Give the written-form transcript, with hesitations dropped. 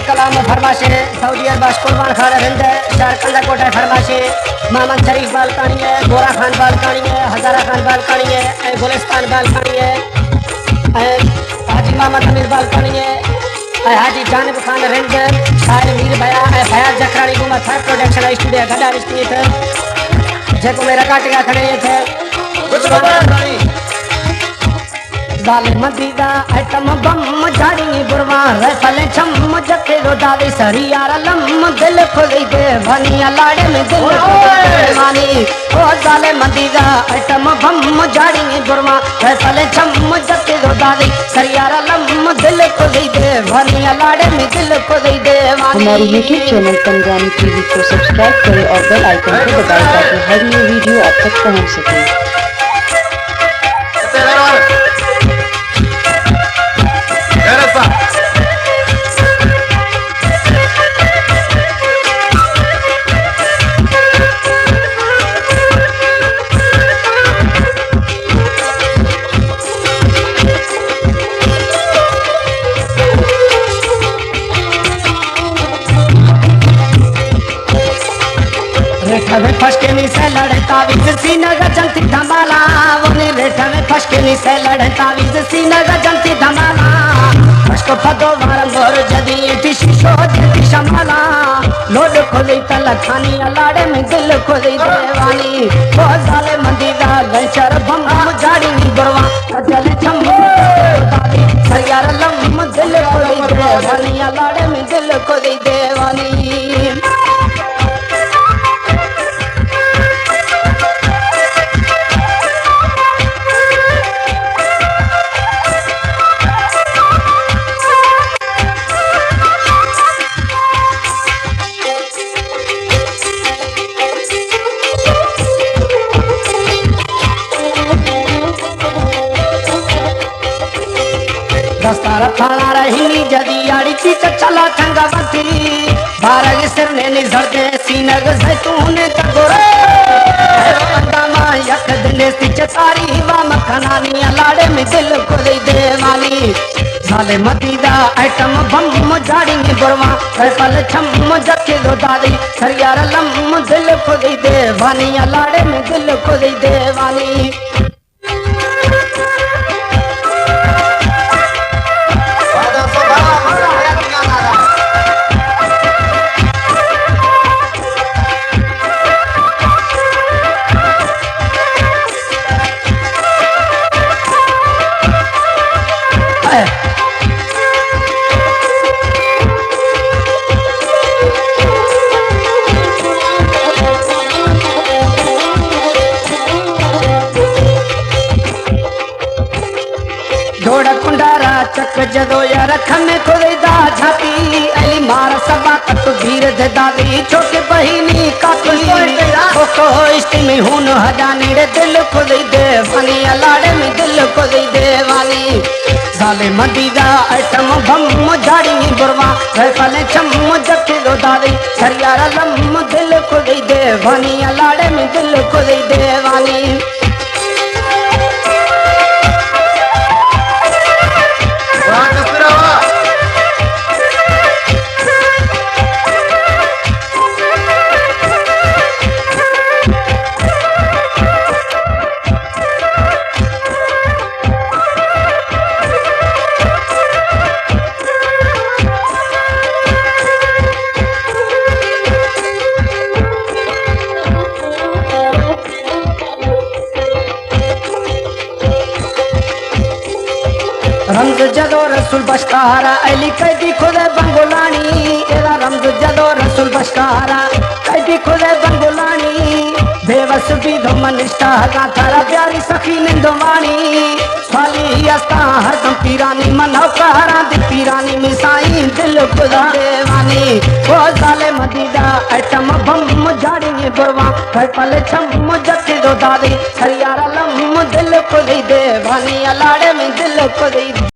कलाम फरमाशे Saudi अरब कुर्बान खान रिंद शहर कंदाकोट फरमाशे मोहम्मद शरीफ balcony है, गोरा खान बालकानी है, हजारा खान बालकानी है, गुलिस्तान बालकानी है, हाजी मोहम्मद अमीर बालकानी है, हाजी जानब खान रिंद शायर मीर भया फयाज जखरानी को मैं थर्ड प्रोडक्शन स्टूडियो गदा रिश्ती थे जेको मेरा काटिया खड़े थे जालिम दीदा आइटम बम झाड़ी बुरवा रफल छम जके रो दादी सरियार लम दिल खुली दे भनिया लाड़े में दिल मानी ओ जालिम दीदा आइटम बम झाड़ी बुरवा रफल छम जके रो दादी सरियार लम दिल खुली दे भनिया लाड़े में दिल खुली दे मानी। हमारे YouTube चैनल पंजाबी टीवी को सब्सक्राइब करें और बेल आइकन को दबाएं ताकि हर नई वीडियो आप तक पहुंच सके। रेठा में फसके नी से लड़ता विज सीनगर जलती धमाला वने रेठा में फसके नी से लड़ता विज सीनगर जलती धमाला फसको फदो वारम गोर जदी इटी शिशो जदी शमाला लोड खोली तल खानी अलाड़े में दिल खोली देवानी वो जाले मंदीदा लंचर बम झाड़ी नी बरवा कजल छम दादी सरियार लम दिल खोली देवानी अलाड़े में दिल खोली देवानी। दस्तार थाना रही जदी आड़ी की चला ठंगा बती बारग सिर ने निझरते सीनग जैतून तगोरे पंदामा यक दिन सी चतारी वा मखनानी लाड़े में दिल को दे देवानी साले मदीदा आइटम बम झाड़ी में बरवा रफल छम जके दो दादी सरियार लम दिल को दे देवानी लाड़े में दिल को दे देवानी। जोड़ा कुंडारा चक जदो यार खमे खुदा झाती अली मार सबा कत भीर दे दादी छोटे बहिनी काटली ओको इश्ती में हुन हजानी रे दिल खुदी दे वानी अलाड़े में दिल खुदी दे वानी साले मदीदा आइटम बम झाड़ी बुरवा रफल छम जके दो दादी सरियार लम दिल खुदी दे वानी अलाड़े में दिल खुदी दे वानी। रमज जदो रसूल बशकारा अली कैदी खुदे बंगुलानी एरा रमज जदो रसूल बशकारा कैदी खुदे बंगुलानी बेवस भी धमन निष्ठा का थारा प्यारी सखी निंदवानी स्वाली अस्ता हर दम पीरानी मनो कहरा दी पीरानी मिसाई दिल खुदा देवानी ओ जाले मदीदा आइटम बम झाड़ी बरवा रफल छम जके दो दादी सरियार लम दिल खुदी देवानी अलाड़े में दिल खुदी